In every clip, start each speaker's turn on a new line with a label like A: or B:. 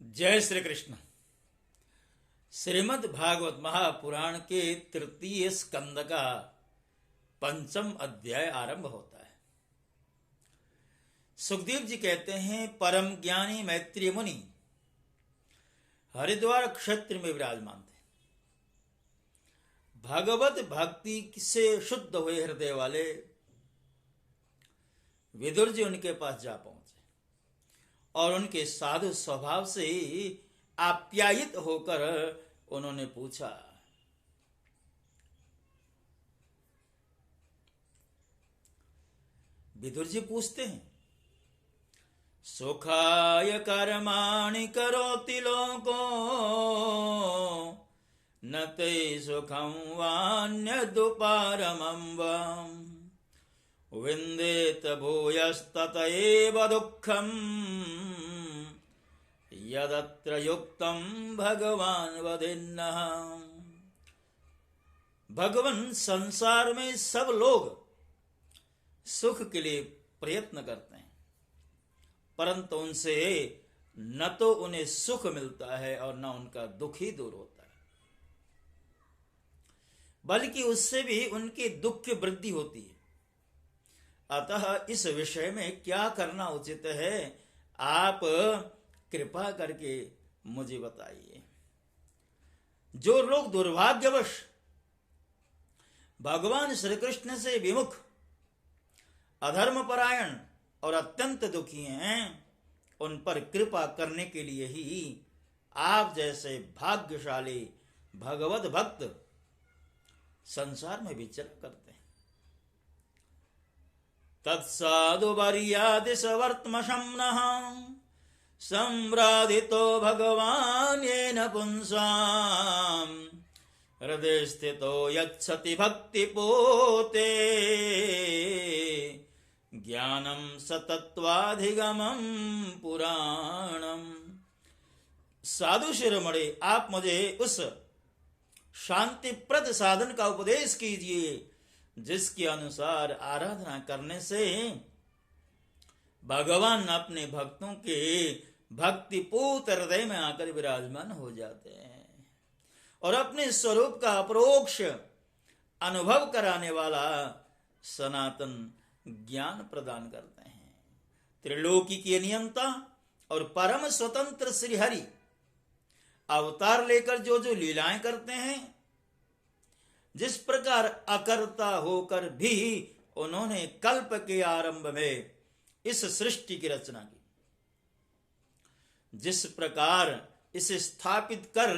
A: जय श्री कृष्ण। श्रीमद् भागवत महापुराण के तृतीय स्कंद का पंचम अध्याय आरंभ होता है। सुखदेव जी कहते हैं, परम ज्ञानी मैत्रेय मुनि हरिद्वार क्षेत्र में विराजमान थे। भगवत भक्ति से शुद्ध हुए हृदय वाले विदुर जी उनके पास जा पहुंचे और उनके साधु स्वभाव से आप्यायित होकर उन्होंने पूछा, विदुर जी पूछते हैं, सुखाय कर्माणि करोति लोको न ते सुखं वान्यदुपारमं वाम् विन्देत भूयस्तत एव दुःखम् यदत्र युक्तं भगवान वदेन्नः। भगवान, संसार में सब लोग सुख के लिए प्रयत्न करते हैं, परंतु उनसे न तो उन्हें सुख मिलता है और न उनका दुख ही दूर होता है, बल्कि उससे भी उनके दुख की वृद्धि होती है। अतः इस विषय में क्या करना उचित है, आप कृपा करके मुझे बताइए। जो लोग दुर्भाग्यवश भगवान श्री कृष्ण से विमुख, अधर्मपरायण और अत्यंत दुखी हैं, उन पर कृपा करने के लिए ही आप जैसे भाग्यशाली भगवत भक्त संसार में विचरण करते हैं। तत्साधु वर्यादि सवर्त्मशम्नः सम्राधितो भगवान् येन पुंसाम् हृदये स्थितो यच्छति भक्तिपूते ज्ञानं सतत्वाधिगमं पुराणम्। साधु शिरोमणि, आप मुझे उस शांतिप्रद साधन का उपदेश कीजिए जिसके अनुसार आराधना करने से भगवान अपने भक्तों के भक्तिपूत हृदय में आकर विराजमान हो जाते हैं और अपने स्वरूप का अपरोक्ष अनुभव कराने वाला सनातन ज्ञान प्रदान करते हैं। त्रिलोकी की नियंता और परम स्वतंत्र श्री हरि अवतार लेकर जो जो लीलाएं करते हैं, जिस प्रकार अकर्ता होकर भी उन्होंने कल्प के आरंभ में इस सृष्टि की रचना की, जिस प्रकार इसे स्थापित कर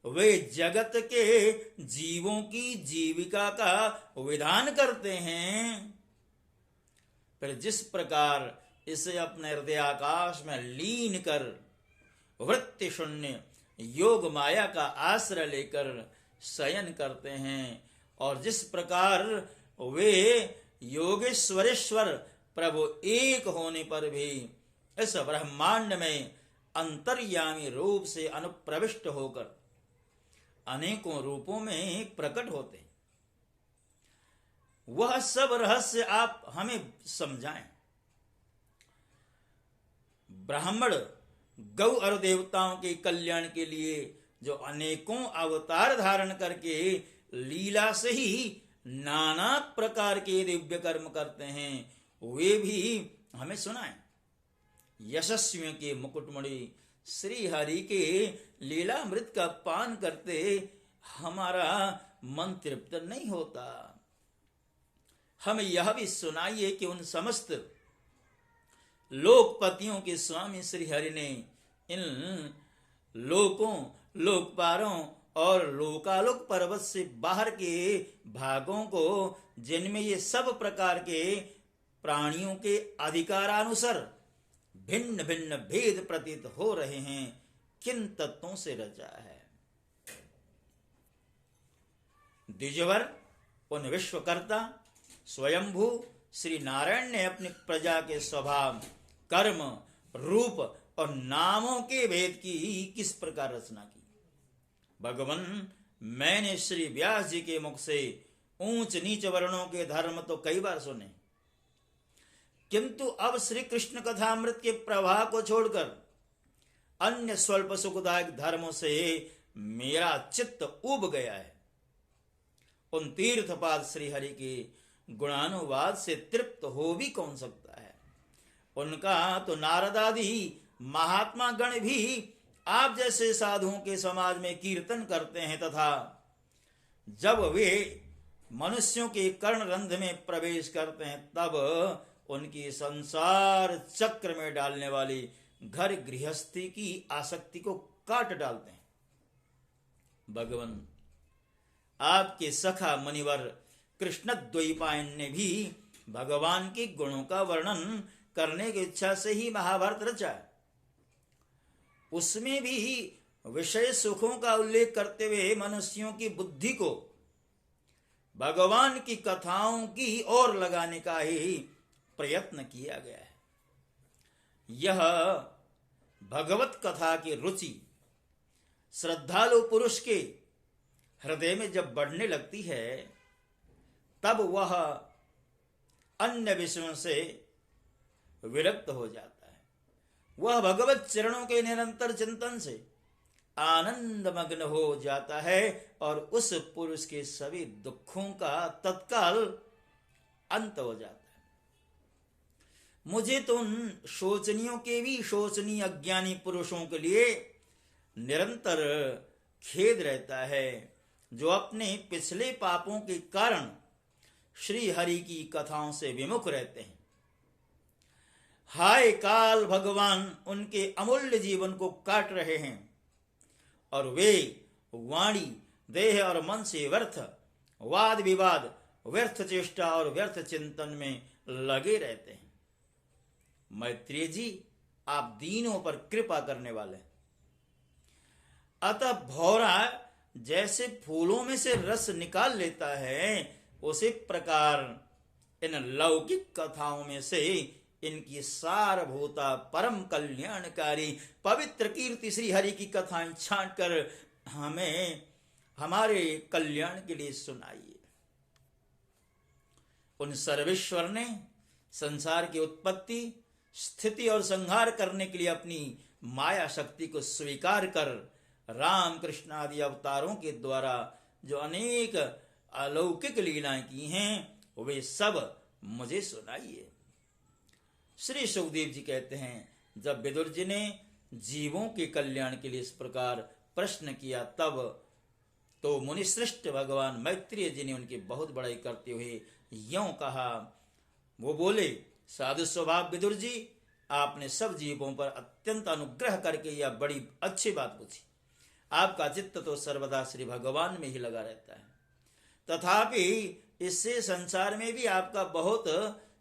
A: वे जगत के जीवों की जीविका का विधान करते हैं, फिर जिस प्रकार इसे अपने हृदय आकाश में लीन कर वृत्ति शून्य योग माया का आश्रय लेकर शयन करते हैं, और जिस प्रकार वे योगेश्वरेश्वर प्रभु एक होने पर भी इस ब्रह्मांड में अंतर्यामी रूप से अनुप्रविष्ट होकर अनेकों रूपों में प्रकट होते हैं, वह सब रहस्य आप हमें समझाएं। ब्राह्मण गौ और देवताओं के कल्याण के लिए जो अनेकों अवतार धारण करके लीला से ही नाना प्रकार के दिव्य कर्म करते हैं, वे भी हमें सुनाएं। यशस्वियों के मुकुटमणि श्री हरि के लीलामृत का पान करते हमारा मन तृप्त नहीं होता। हमें यह भी सुनाइए कि उन समस्त लोकपतियों के स्वामी श्री हरि ने इन लोकों, लोकपारों और लोकालोक पर्वत से बाहर के भागों को, जिनमें ये सब प्रकार के प्राणियों के अधिकारानुसार भिन्न भिन्न भेद प्रतीत हो रहे हैं, किन तत्वों से रचा है। द्विजवर, उन विश्वकर्ता स्वयंभू श्री नारायण ने अपनी प्रजा के स्वभाव, कर्म, रूप और नामों के भेद की किस प्रकार रचना की। भगवान, मैंने श्री व्यास जी के मुख से ऊंच नीच वर्णों के धर्म तो कई बार सुने, किंतु अब श्री कृष्ण कथामृत के प्रवाह को छोड़कर अन्य स्वल्प सुखदायक धर्मों से मेरा चित्त उब गया है। उन तीर्थपाद श्रीहरि के गुणानुवाद से तृप्त हो भी कौन सकता है। उनका तो नारद आदि महात्मा गण भी आप जैसे साधुओं के समाज में कीर्तन करते हैं, तथा जब वे मनुष्यों के कर्ण रंध्र में प्रवेश करते हैं तब उनकी संसार चक्र में डालने वाली घर गृहस्थी की आसक्ति को काट डालते हैं। भगवान आपके सखा मुनिवर कृष्णद्वैपायन ने भी भगवान के गुणों का वर्णन करने की इच्छा से ही महाभारत रचा है। उसमें भी विषय सुखों का उल्लेख करते हुए मनुष्यों की बुद्धि को भगवान की कथाओं की ओर लगाने का ही प्रयत्न किया गया है। यह भगवत कथा की रुचि श्रद्धालु पुरुष के हृदय में जब बढ़ने लगती है तब वह अन्य विषयों से विरक्त हो जाता है। वह भगवत चरणों के निरंतर चिंतन से आनंद मग्न हो जाता है और उस पुरुष के सभी दुखों का तत्काल अंत हो जाता है। मुझे तो उन शोचनीयों के भी शोचनीय अज्ञानी पुरुषों के लिए निरंतर खेद रहता है जो अपने पिछले पापों के कारण श्री हरि की कथाओं से विमुख रहते हैं। हाय काल भगवान उनके अमूल्य जीवन को काट रहे हैं और वे वाणी देह और मन से व्यर्थ वाद विवाद व्यर्थ चेष्टा और व्यर्थ चिंतन में लगे रहते हैं। मैत्रेय जी आप दीनों पर कृपा करने वाले हैं। अतः भौरा जैसे फूलों में से रस निकाल लेता है उसी प्रकार इन लौकिक कथाओं में से इनकी सारभूता परम कल्याणकारी पवित्र कीर्ति श्री हरि की कथाएं छांट कर हमें हमारे कल्याण के लिए सुनाइए। उन सर्वेश्वर ने संसार की उत्पत्ति स्थिति और संहार करने के लिए अपनी माया शक्ति को स्वीकार कर राम कृष्ण आदि अवतारों के द्वारा जो अनेक अलौकिक लीलाएं की हैं वे सब मुझे सुनाइए। श्री सुखदेव जी कहते हैं जब विदुर जी ने जीवों के कल्याण के लिए इस प्रकार प्रश्न किया तब तो मुनिश्रेष्ठ भगवान मैत्रेय जी ने उनकी बहुत बड़ाई करते हुए यों कहा। वो बोले साधु स्वभाव विदुर जी आपने सब जीवों पर अत्यंत अनुग्रह करके यह बड़ी अच्छी बात पूछी। आपका चित्त तो सर्वदा श्री भगवान में ही लगा रहता है, तथापि इससे संसार में भी आपका बहुत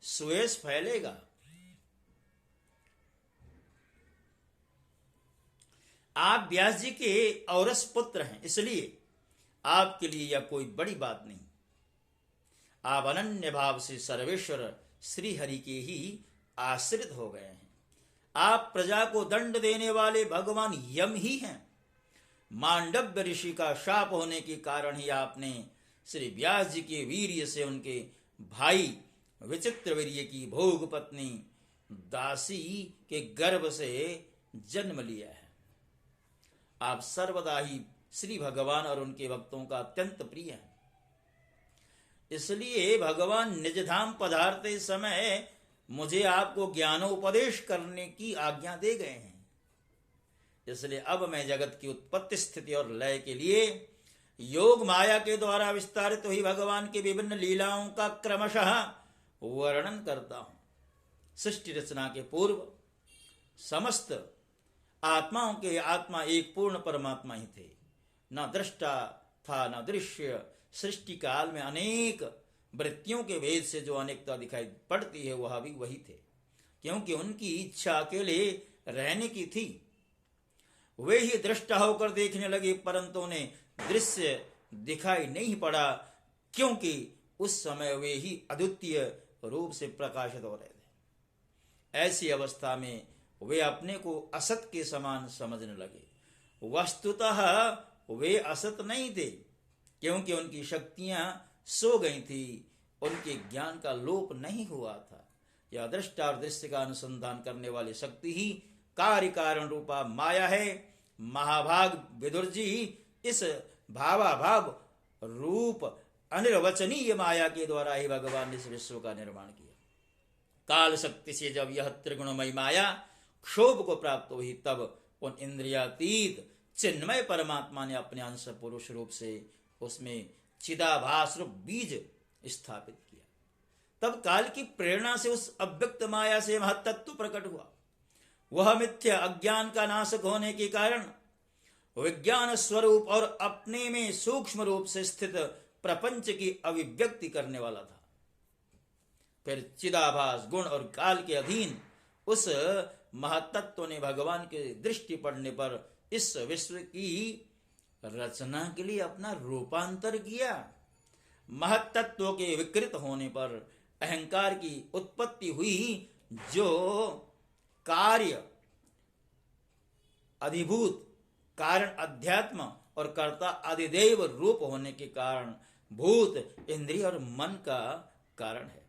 A: सुयश फैलेगा। आप व्यास जी के औरस पुत्र हैं, इसलिए आपके लिए यह कोई बड़ी बात नहीं। आप अनन्य भाव से सर्वेश्वर श्री हरि के ही आश्रित हो गए हैं। आप प्रजा को दंड देने वाले भगवान यम ही हैं। मांडव्य ऋषि का शाप होने के कारण ही आपने श्री व्यास जी के वीर्य से उनके भाई विचित्र वीर्य की भोग पत्नी दासी के गर्भ से जन्म लिया है। आप सर्वदा ही श्री भगवान और उनके भक्तों का अत्यंत प्रिय है। इसलिए भगवान निज धाम पधारते समय मुझे आपको ज्ञानोपदेश करने की आज्ञा दे गए हैं। इसलिए अब मैं जगत की उत्पत्ति स्थिति और लय के लिए योग माया के द्वारा विस्तारित हुई भगवान की विभिन्न लीलाओं का क्रमशः वर्णन करता हूं। सृष्टि रचना के पूर्व समस्त आत्माओं के आत्मा एक पूर्ण परमात्मा ही थे। न दृष्टा था न दृश्य। सृष्टि काल में अनेक वृत्तियों के भेद से जो अनेकता दिखाई पड़ती है वह भी वही थे, क्योंकि उनकी इच्छा अकेले रहने की थी। वे ही दृष्टा होकर देखने लगे, परंतु उन्हें दृश्य दिखाई नहीं पड़ा, क्योंकि उस समय वे ही अद्वितीय रूप से प्रकाशित हो रहे थे। ऐसी अवस्था में वे अपने को असत के समान समझने लगे। वस्तुतः वे असत नहीं थे, क्योंकि उनकी शक्तियां सो गई थी, उनके ज्ञान का लोप नहीं हुआ था। यह दृष्टा और दृश्य का अनुसंधान करने वाली शक्ति ही कार्य कारण रूपा माया है। महाभाग विदुर जी, इस भावाभाव रूप अनिर्वचनीय माया के द्वारा ही भगवान ने इस विश्व का निर्माण किया। काल शक्ति से जब यह त्रिगुणमयी माया क्षोभ को प्राप्त हुई, तब उन इंद्रियातीत चिन्मय परमात्मा ने अपने अंश पुरुष रूप से उसमें चिदाभास रूप बीज स्थापित किया। तब काल की प्रेरणा से उस अव्यक्त माया से महत्तत्व प्रकट हुआ। वह मिथ्या अज्ञान का नाशक होने के कारण विज्ञान स्वरूप और अपने में सूक्ष्म रूप से स्थित प्रपंच की अभिव्यक्ति करने वाला था। फिर चिदाभास गुण और काल के अधीन उस महत्तत्व ने भगवान के दृष्टि पड़ने पर इस विश्व की रचना के लिए अपना रूपांतर किया। महत्तत्व के विकृत होने पर अहंकार की उत्पत्ति हुई, जो कार्य अधिभूत, कारण अध्यात्म और कर्ता अधिदेव रूप होने के कारण भूत, इंद्रिय और मन का कारण है।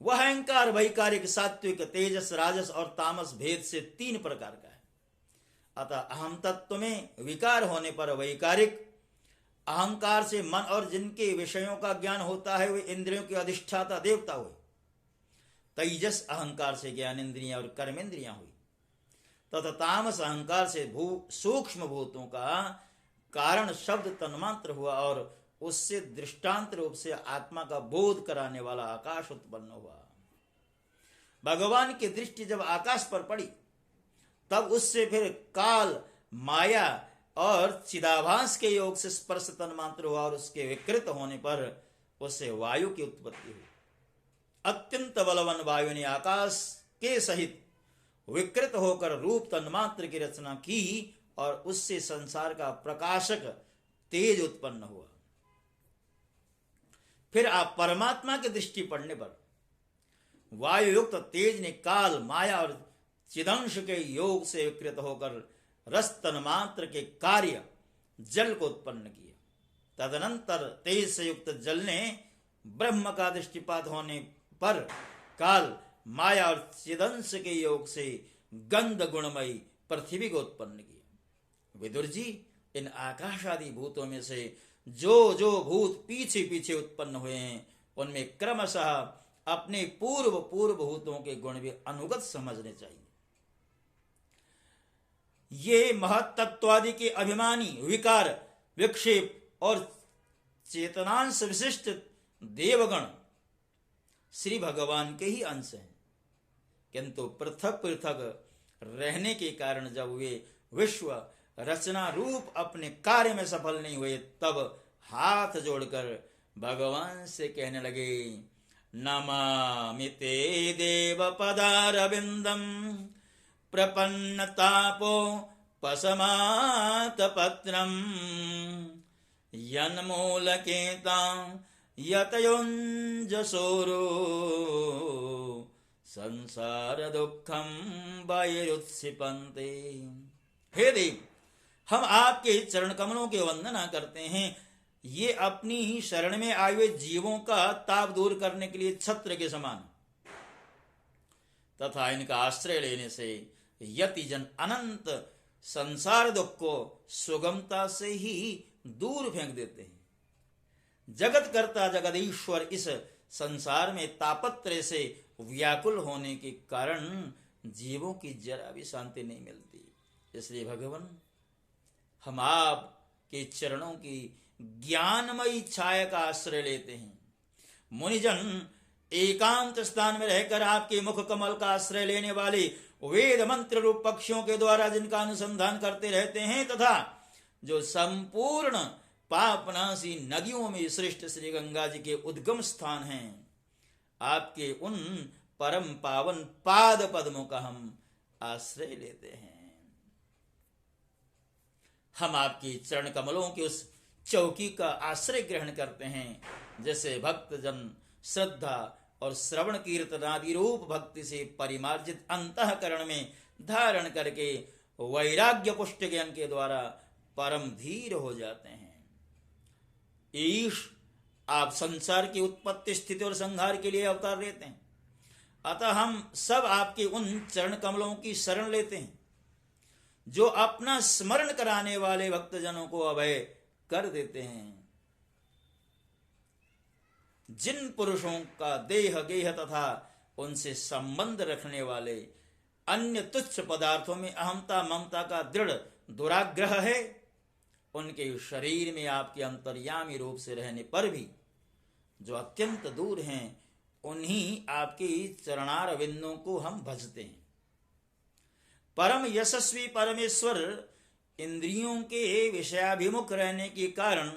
A: वह अहंकार वैकारिक, सात्विक, तेजस, राजस और तामस भेद से 3 प्रकार का है। अतः अहम तत्व में विकार होने पर वैकारिक, अहंकार से मन और जिनके विषयों का ज्ञान होता है वे इंद्रियों के अधिष्ठाता देवता हुए। तेजस अहंकार से ज्ञानेन्द्रियां और कर्मेंद्रियां हुई, तथा तामस अहंकार से सूक्ष्म भूतों का कारण शब्द तन्मात्र हुआ और उससे दृष्टांत रूप से आत्मा का बोध कराने वाला आकाश उत्पन्न हुआ। भगवान की दृष्टि जब आकाश पर पड़ी, तब उससे फिर काल, माया और चिदाभास के योग से स्पर्श तन्मात्र हुआ और उसके विकृत होने पर उससे वायु की उत्पत्ति हुई। अत्यंत बलवान वायु ने आकाश के सहित विकृत होकर रूप तन्मात्र की रचना की और उससे संसार का प्रकाशक तेज उत्पन्न हुआ। फिर आप परमात्मा की दृष्टि पड़ने पर वायु युक्त तेज ने काल, माया और चिदंश के योग से विकृत होकर रस तन्मात्र के कार्य जल को उत्पन्न किया। तदनंतर तेज से युक्त जल ने ब्रह्म का दृष्टिपात होने पर काल, माया और चिदंश के योग से गंध गुणमयी पृथ्वी को उत्पन्न किया। विदुर जी, इन आकाश आदि भूतों में से जो जो भूत पीछे पीछे उत्पन्न हुए हैं, उनमें क्रमशः अपने पूर्व भूतों के गुण भी अनुगत समझने चाहिए। ये महत्तत्वादि के अभिमानी, विकार, विक्षेप और चेतनांश विशिष्ट देवगण श्री भगवान के ही अंश हैं, किंतु पृथक पृथक रहने के कारण जब वे विश्व रचना रूप अपने कार्य में सफल नहीं हुए, तब हाथ जोड़कर भगवान से कहने लगे, नमामि ते देव पदारविंदम प्रपन्नतापो पसमात पत्रम यन्मूलकेता यतयोंजसोरो संसार दुखम वैरुत्सिपन्ते। हे देव, हम आपके चरण कमलों के वंदना करते हैं। ये अपनी ही शरण में आए हुए जीवों का ताप दूर करने के लिए छत्र के समान, तथा इनका आश्रय लेने से यति जन अनंत संसार दुख को सुगमता से ही दूर फेंक देते हैं। जगत कर्ता जगदीश्वर इस संसार में तापत्रय से व्याकुल होने के कारण जीवों की जरा भी शांति नहीं मिलती। इसलिए भगवान, हम आपके चरणों की ज्ञानमयी छाया का आश्रय लेते हैं। मुनिजन एकांत स्थान में रहकर आपके मुख कमल का आश्रय लेने वाले वेद मंत्र रूप पक्षियों के द्वारा जिनका अनुसंधान करते रहते हैं, तथा जो संपूर्ण पापनाशी नदियों में श्रेष्ठ श्री गंगा जी के उद्गम स्थान हैं, आपके उन परम पावन पाद पद्मों का हम आश्रय लेते हैं। हम आपकी चरण कमलों के उस चौकी का आश्रय ग्रहण करते हैं, जैसे भक्त जन श्रद्धा और श्रवण कीर्तन आदि रूप भक्ति से परिमार्जित अंतःकरण में धारण करके वैराग्य पुष्ट ज्ञान के द्वारा परम धीर हो जाते हैं। ईश, आप संसार की उत्पत्ति, स्थिति और संहार के लिए अवतार लेते हैं। अतः हम सब आपके उन चरण कमलों की शरण लेते हैं जो अपना स्मरण कराने वाले भक्तजनों को अभय कर देते हैं। जिन पुरुषों का देह गेह तथा उनसे संबंध रखने वाले अन्य तुच्छ पदार्थों में अहमता ममता का दृढ़ दुराग्रह है, उनके शरीर में आपके अंतर्यामी रूप से रहने पर भी जो अत्यंत दूर हैं, उन्हीं आपके चरणार विंदों को हम भजते हैं। परम यशस्वी परमेश्वर इंद्रियों के विषयाभिमुख रहने के कारण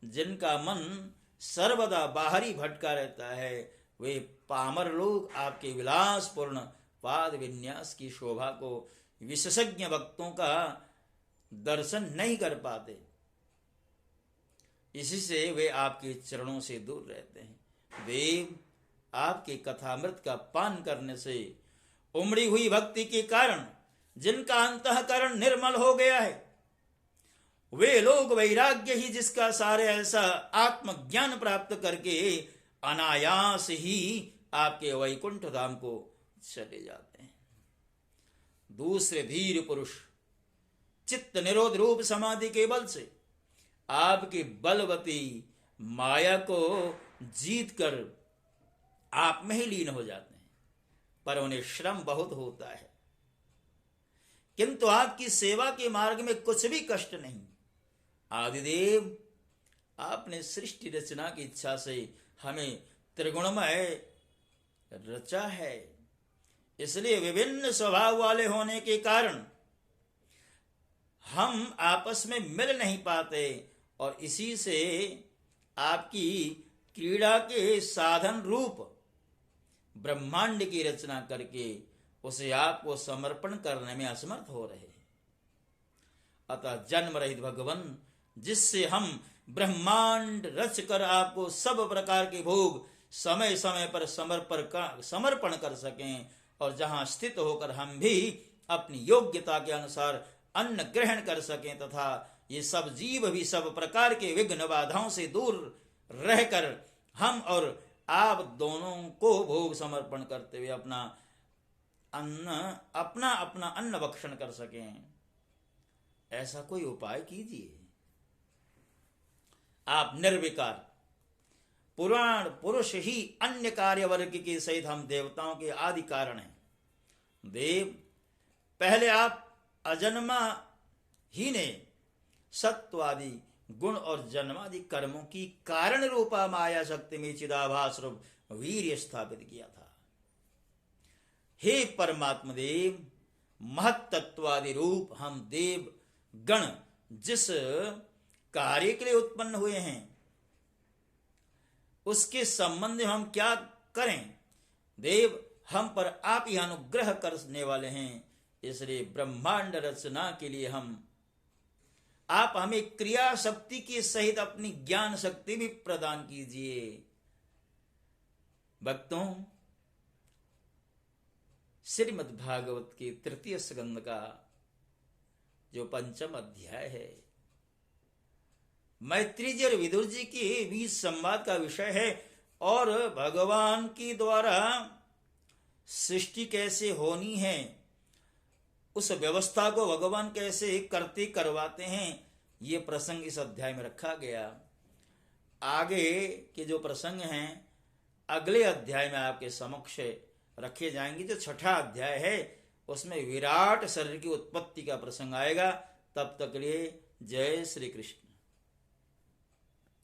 A: जिनका मन सर्वदा बाहरी भटका रहता है, वे पामर लोग आपके विलासपूर्ण पाद विन्यास की शोभा को विशेषज्ञ भक्तों का दर्शन नहीं कर पाते। इसी से वे आपके चरणों से दूर रहते हैं। देव, आपके कथामृत का पान करने से उमड़ी हुई भक्ति के कारण जिनका अंतःकरण निर्मल हो गया है, वे लोग वैराग्य ही जिसका सारे ऐसा आत्मज्ञान प्राप्त करके अनायास ही आपके वैकुंठ धाम को चले जाते हैं। दूसरे धीर पुरुष चित्त निरोध रूप समाधि के बल से आपकी बलवती माया को जीत कर आप में ही लीन हो जाते हैं, पर उन्हें श्रम बहुत होता है। किंतु आपकी सेवा के मार्ग में कुछ भी कष्ट नहीं। आदिदेव, आपने सृष्टि रचना की इच्छा से हमें त्रिगुणमय रचा है, इसलिए विभिन्न स्वभाव वाले होने के कारण हम आपस में मिल नहीं पाते, और इसी से आपकी क्रीड़ा के साधन रूप ब्रह्मांड की रचना करके उसे आपको समर्पण करने में असमर्थ हो रहे हैं। अतः जन्म रहित भगवान, जिससे हम ब्रह्मांड रच कर आपको सब प्रकार के भोग समय समय पर समर्पण कर सकें, और जहां स्थित होकर हम भी अपनी योग्यता के अनुसार अन्न ग्रहण कर सकें, तथा ये सब जीव भी सब प्रकार के विघ्न बाधाओं से दूर रहकर हम और आप दोनों को भोग समर्पण करते हुए अपना अपना अन्न भक्षण कर सकें, ऐसा कोई उपाय कीजिए। आप निर्विकार पुराण पुरुष ही अन्य कार्य वर्ग के सहित हम देवताओं के आदि कारण हैं। देव, पहले आप अजन्मा ही ने सत्वादि गुण और जन्मादि कर्मों की कारण रूपा माया शक्ति में चिदाभास रूप वीर्य स्थापित किया था। हे परमात्मा देव, महत्त्वादि रूप हम देव गण जिस कार्य के लिए उत्पन्न हुए हैं, उसके संबंध में हम क्या करें? देव, हम पर आप ही अनुग्रह करने वाले हैं, इसलिए ब्रह्मांड रचना के लिए आप हमें क्रिया शक्ति के सहित अपनी ज्ञान शक्ति भी प्रदान कीजिए। भक्तों, श्रीमद् भागवत के तृतीय स्कंद का जो पंचम अध्याय है, मैत्री जी और विदुर जी के बीच संवाद का विषय है, और भगवान के द्वारा सृष्टि कैसे होनी है, उस व्यवस्था को भगवान कैसे करते करवाते हैं, ये प्रसंग इस अध्याय में रखा गया। आगे के जो प्रसंग हैं अगले अध्याय में आपके समक्ष रखे जाएंगे। जो छठा अध्याय है उसमें विराट शरीर की उत्पत्ति का प्रसंग आएगा। तब तक के लिए जय श्री कृष्ण।